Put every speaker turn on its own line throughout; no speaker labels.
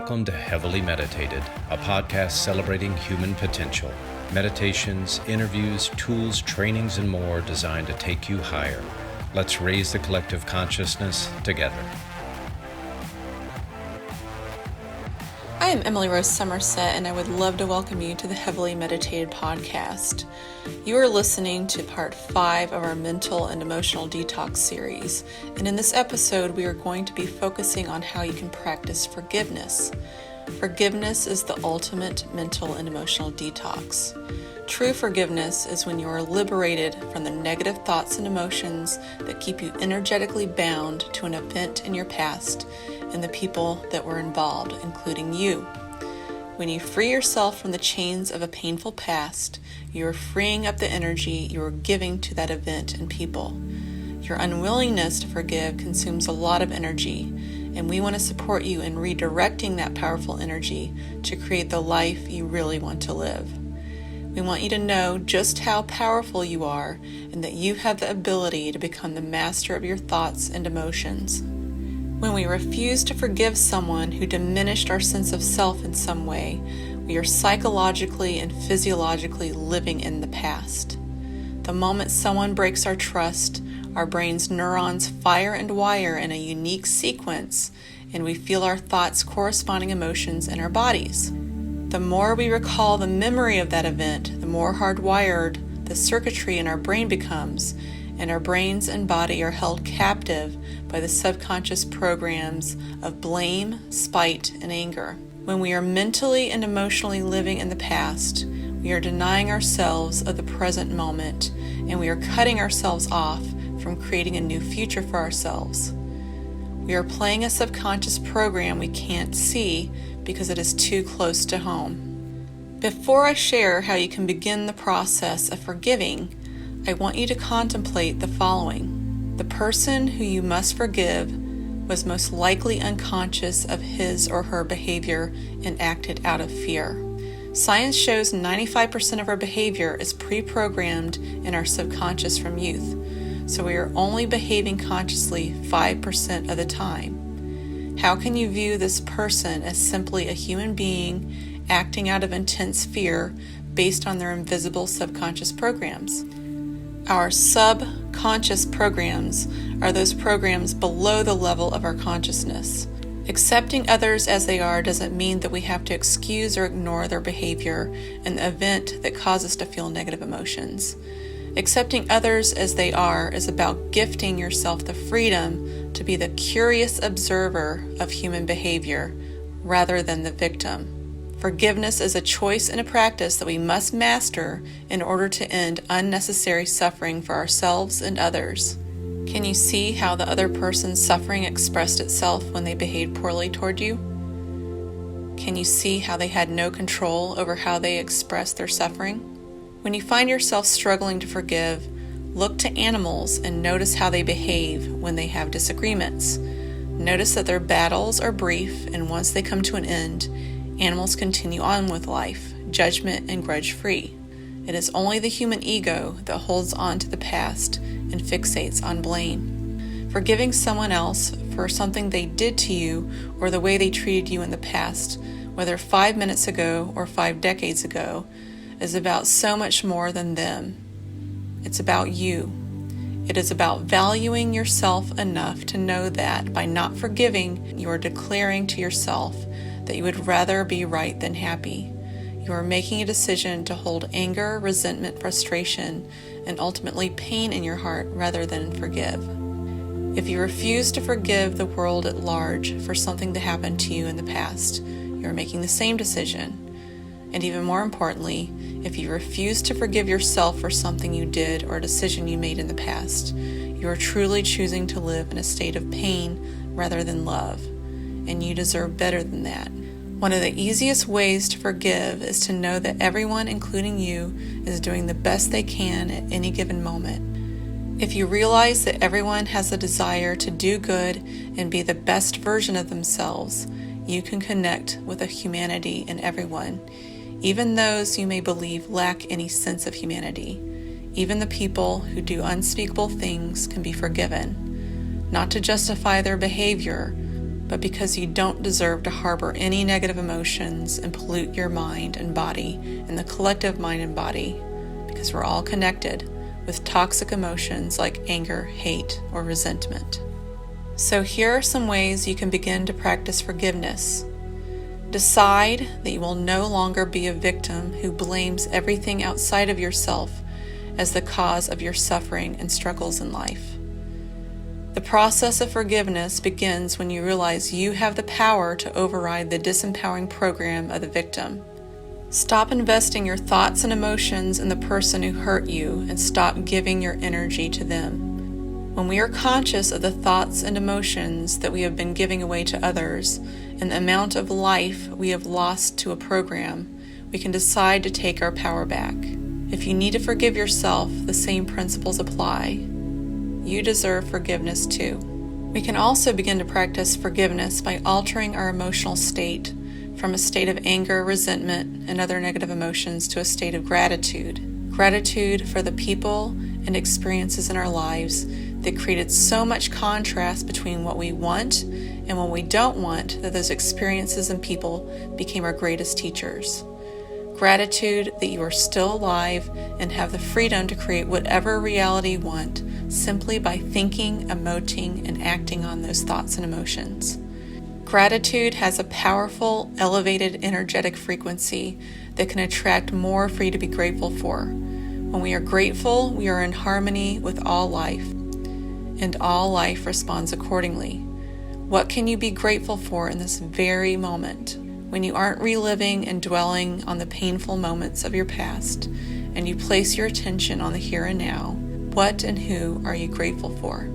Welcome to Heavily Meditated, a podcast celebrating human potential. Meditations, interviews, tools, trainings, and more designed to take you higher. Let's raise the collective consciousness together.
I am Emily Rose Somerset, and I would love to welcome you to the Heavily Meditated podcast. You are listening to part 5 of our mental and emotional detox series, and in this episode we are going to be focusing on how you can practice forgiveness. Forgiveness is the ultimate mental and emotional detox. True forgiveness is when you are liberated from the negative thoughts and emotions that keep you energetically bound to an event in your past and the people that were involved, including you. When you free yourself from the chains of a painful past, you are freeing up the energy you are giving to that event and people. Your unwillingness to forgive consumes a lot of energy, and we want to support you in redirecting that powerful energy to create the life you really want to live. We want you to know just how powerful you are and that you have the ability to become the master of your thoughts and emotions. When we refuse to forgive someone who diminished our sense of self in some way, we are psychologically and physiologically living in the past. The moment someone breaks our trust, our brain's neurons fire and wire in a unique sequence, and we feel our thoughts' corresponding emotions in our bodies. The more we recall the memory of that event, the more hardwired the circuitry in our brain becomes, and our brains and body are held captive by the subconscious programs of blame, spite, and anger. When we are mentally and emotionally living in the past, we are denying ourselves of the present moment, and we are cutting ourselves off from creating a new future for ourselves. We are playing a subconscious program we can't see because it is too close to home. Before I share how you can begin the process of forgiving, I want you to contemplate the following. The person who you must forgive was most likely unconscious of his or her behavior and acted out of fear. Science shows 95% of our behavior is pre-programmed in our subconscious from youth, so we are only behaving consciously 5% of the time. How can you view this person as simply a human being acting out of intense fear based on their invisible subconscious programs? Our subconscious programs are those programs below the level of our consciousness. Accepting others as they are doesn't mean that we have to excuse or ignore their behavior and the event that caused us to feel negative emotions. Accepting others as they are is about gifting yourself the freedom to be the curious observer of human behavior rather than the victim. Forgiveness is a choice and a practice that we must master in order to end unnecessary suffering for ourselves and others. Can you see how the other person's suffering expressed itself when they behaved poorly toward you? Can you see how they had no control over how they expressed their suffering? When you find yourself struggling to forgive, look to animals and notice how they behave when they have disagreements. Notice that their battles are brief, and once they come to an end, animals continue on with life, judgment and grudge-free. It is only the human ego that holds on to the past and fixates on blame. Forgiving someone else for something they did to you or the way they treated you in the past, whether 5 minutes ago or 5 decades ago, is about so much more than them. It's about you. It is about valuing yourself enough to know that by not forgiving, you are declaring to yourself that you would rather be right than happy. You are making a decision to hold anger, resentment, frustration, and ultimately pain in your heart rather than forgive. If you refuse to forgive the world at large for something that happened to you in the past, you are making the same decision. And even more importantly, if you refuse to forgive yourself for something you did or a decision you made in the past, you are truly choosing to live in a state of pain rather than love. And you deserve better than that. One of the easiest ways to forgive is to know that everyone, including you, is doing the best they can at any given moment. If you realize that everyone has a desire to do good and be the best version of themselves, you can connect with a humanity in everyone, even those you may believe lack any sense of humanity. Even the people who do unspeakable things can be forgiven, not to justify their behavior, but because you don't deserve to harbor any negative emotions and pollute your mind and body and the collective mind and body, because we're all connected with toxic emotions like anger, hate, or resentment. So here are some ways you can begin to practice forgiveness. Decide that you will no longer be a victim who blames everything outside of yourself as the cause of your suffering and struggles in life. The process of forgiveness begins when you realize you have the power to override the disempowering program of the victim. Stop investing your thoughts and emotions in the person who hurt you and stop giving your energy to them. When we are conscious of the thoughts and emotions that we have been giving away to others and the amount of life we have lost to a program, we can decide to take our power back. If you need to forgive yourself, the same principles apply. You deserve forgiveness too. We can also begin to practice forgiveness by altering our emotional state from a state of anger, resentment, and other negative emotions to a state of gratitude. Gratitude for the people and experiences in our lives that created so much contrast between what we want and what we don't want that those experiences and people became our greatest teachers. Gratitude that you are still alive and have the freedom to create whatever reality you want simply by thinking, emoting, and acting on those thoughts and emotions. Gratitude has a powerful, elevated energetic frequency that can attract more for you to be grateful for. When we are grateful, we are in harmony with all life, and all life responds accordingly. What can you be grateful for in this very moment? When you aren't reliving and dwelling on the painful moments of your past, and you place your attention on the here and now, what and who are you grateful for?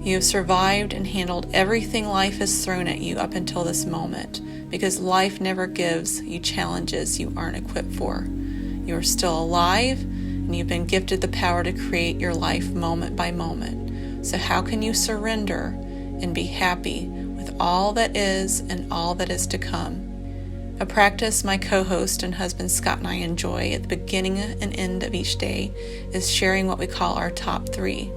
You have survived and handled everything life has thrown at you up until this moment, because life never gives you challenges you aren't equipped for. You are still alive, and you've been gifted the power to create your life moment by moment. So how can you surrender and be happy with all that is and all that is to come? A practice my co-host and husband Scott and I enjoy at the beginning and end of each day is sharing what we call our top 3.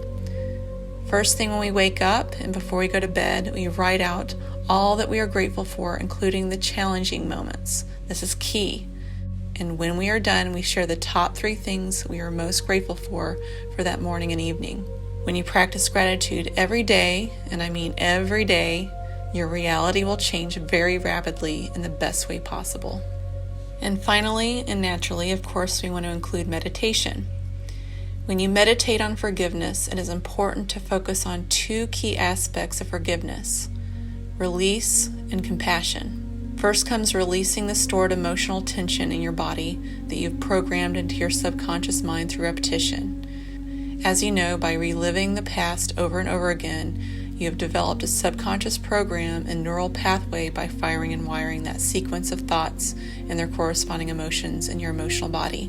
First thing when we wake up and before we go to bed, we write out all that we are grateful for, including the challenging moments. This is key. And when we are done, we share the top 3 things we are most grateful for that morning and evening. When you practice gratitude every day, and I mean every day, your reality will change very rapidly in the best way possible. And finally, and naturally, of course, we want to include meditation. When you meditate on forgiveness, it is important to focus on 2 key aspects of forgiveness: release and compassion. First comes releasing the stored emotional tension in your body that you've programmed into your subconscious mind through repetition. As you know, by reliving the past over and over again, you have developed a subconscious program and neural pathway by firing and wiring that sequence of thoughts and their corresponding emotions in your emotional body.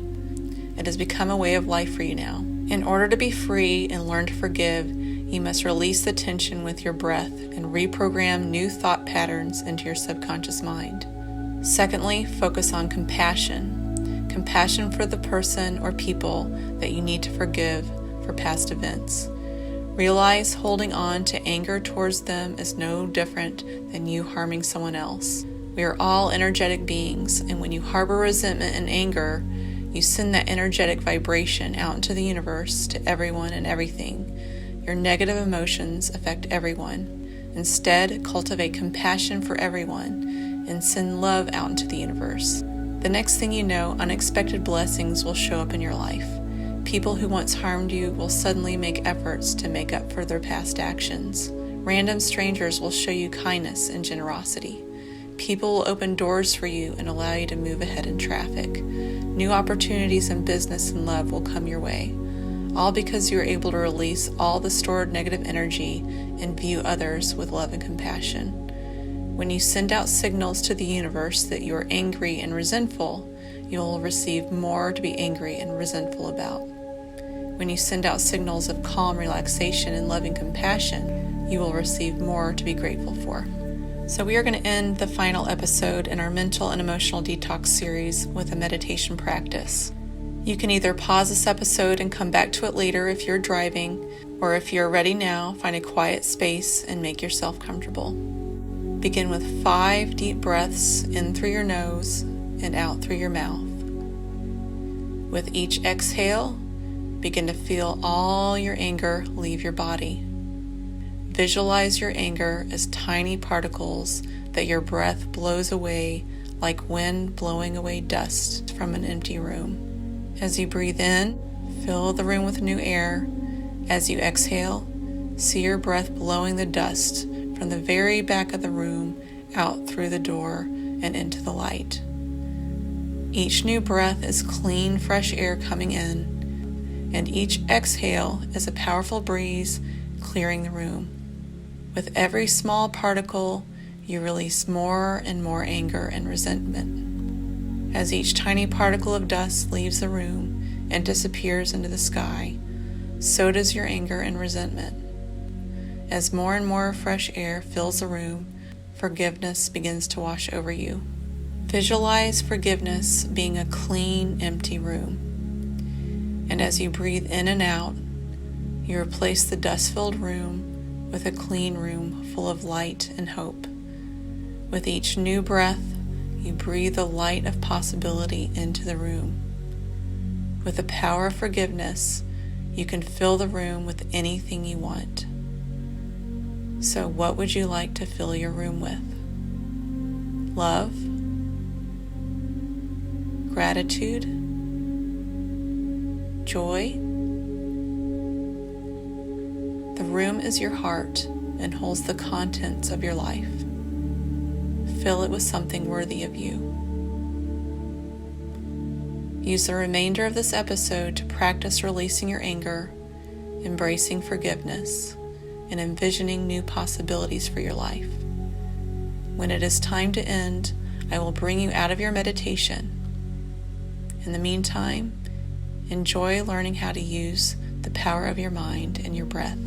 It has become a way of life for you now. In order to be free and learn to forgive, you must release the tension with your breath and reprogram new thought patterns into your subconscious mind. Secondly, focus on compassion. Compassion for the person or people that you need to forgive for past events. Realize holding on to anger towards them is no different than you harming someone else. We are all energetic beings, and when you harbor resentment and anger, you send that energetic vibration out into the universe to everyone and everything. Your negative emotions affect everyone. Instead, cultivate compassion for everyone and send love out into the universe. The next thing you know, unexpected blessings will show up in your life. People who once harmed you will suddenly make efforts to make up for their past actions. Random strangers will show you kindness and generosity. People will open doors for you and allow you to move ahead in traffic. New opportunities in business and love will come your way, all because you are able to release all the stored negative energy and view others with love and compassion. When you send out signals to the universe that you are angry and resentful, you will receive more to be angry and resentful about. When you send out signals of calm relaxation and loving compassion, you will receive more to be grateful for. So we are going to end the final episode in our mental and emotional detox series with a meditation practice. You can either pause this episode and come back to it later if you're driving, or if you're ready now, find a quiet space and make yourself comfortable. Begin with 5 deep breaths in through your nose and out through your mouth. With each exhale, begin to feel all your anger leave your body. Visualize your anger as tiny particles that your breath blows away like wind blowing away dust from an empty room. As you breathe in, fill the room with new air. As you exhale, see your breath blowing the dust from the very back of the room out through the door and into the light. Each new breath is clean, fresh air coming in, and each exhale is a powerful breeze clearing the room. With every small particle, you release more and more anger and resentment. As each tiny particle of dust leaves the room and disappears into the sky, so does your anger and resentment. As more and more fresh air fills the room, forgiveness begins to wash over you. Visualize forgiveness being a clean, empty room. And as you breathe in and out, you replace the dust-filled room with a clean room full of light and hope. With each new breath, you breathe the light of possibility into the room. With the power of forgiveness, you can fill the room with anything you want. So what would you like to fill your room with? Love? Gratitude? Joy? The room is your heart and holds the contents of your life. Fill it with something worthy of you. Use the remainder of this episode to practice releasing your anger, embracing forgiveness, and envisioning new possibilities for your life. When it is time to end, I will bring you out of your meditation. In the meantime, enjoy learning how to use the power of your mind and your breath.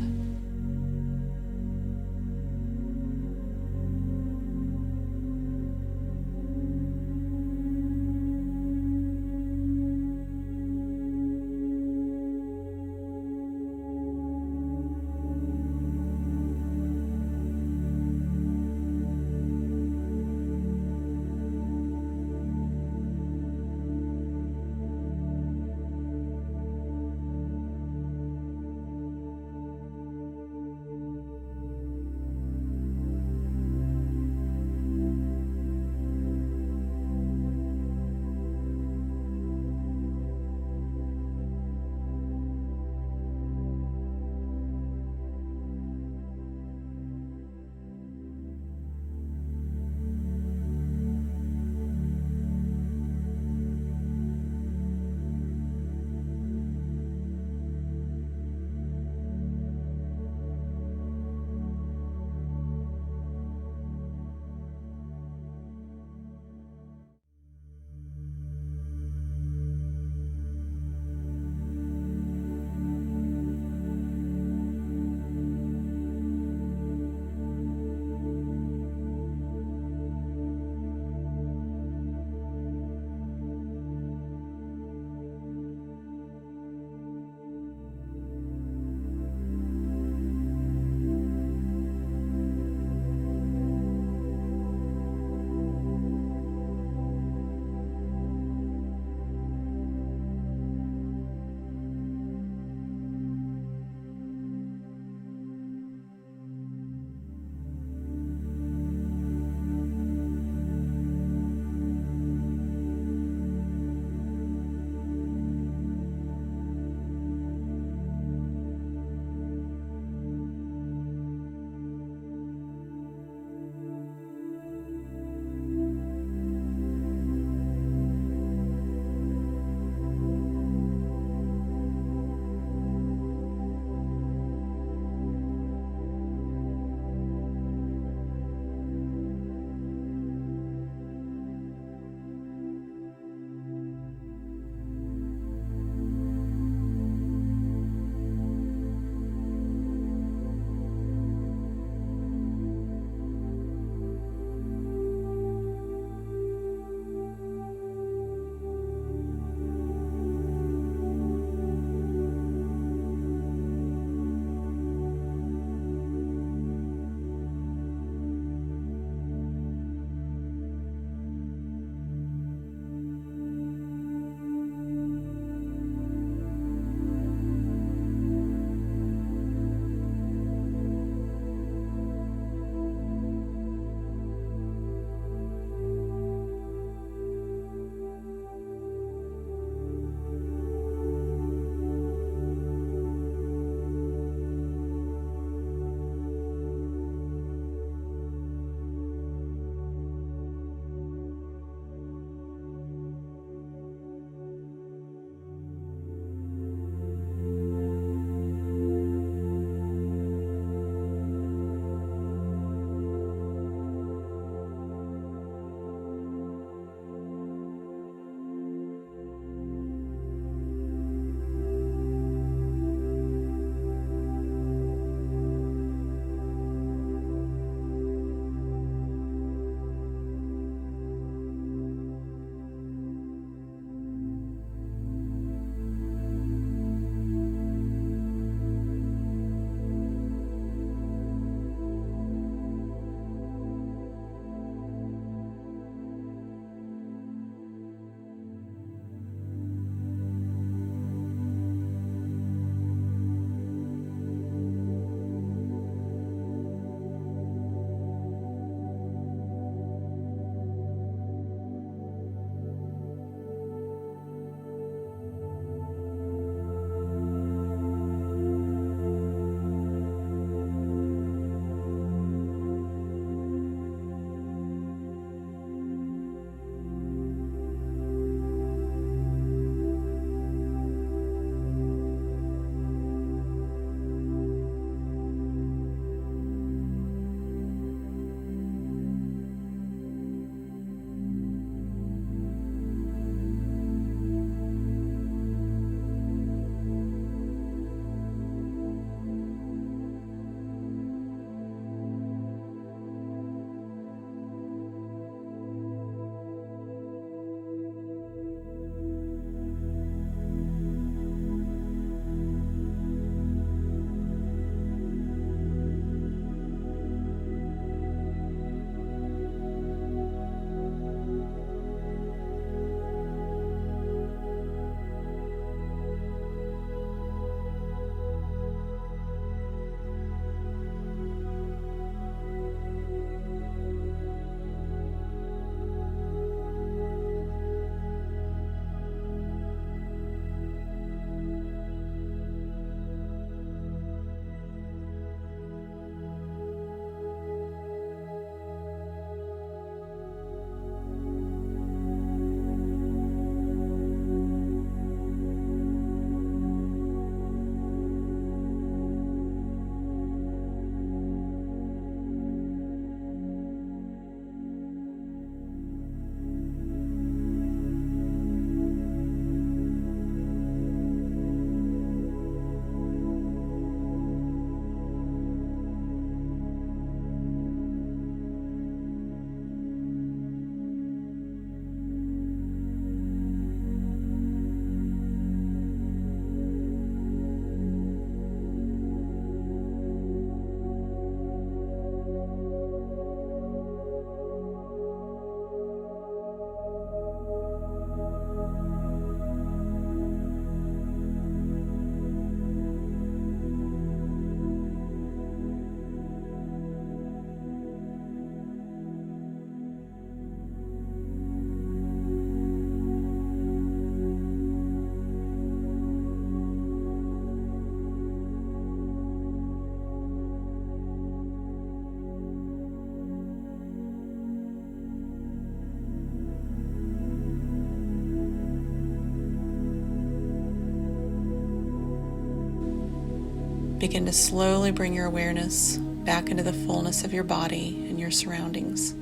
Begin to slowly bring your awareness back into the fullness of your body and your surroundings.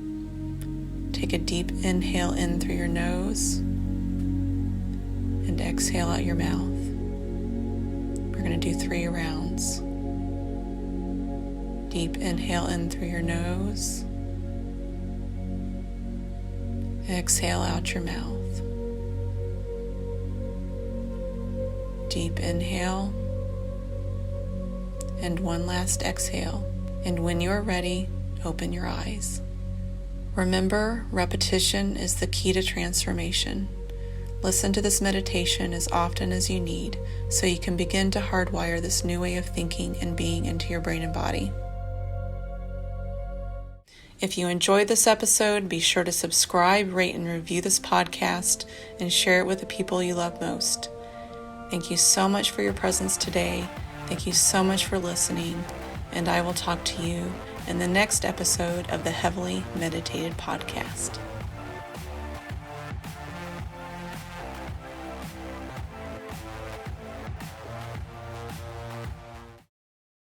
Take a deep inhale in through your nose and exhale out your mouth. We're going to do 3 rounds. Deep inhale in through your nose. Exhale out your mouth. Deep inhale. And one last exhale. And when you are ready, open your eyes. Remember, repetition is the key to transformation. Listen to this meditation as often as you need so you can begin to hardwire this new way of thinking and being into your brain and body. If you enjoyed this episode, be sure to subscribe, rate, and review this podcast and share it with the people you love most. Thank you so much for your presence today. Thank you so much for listening, and I will talk to you in the next episode of the Heavily Meditated Podcast.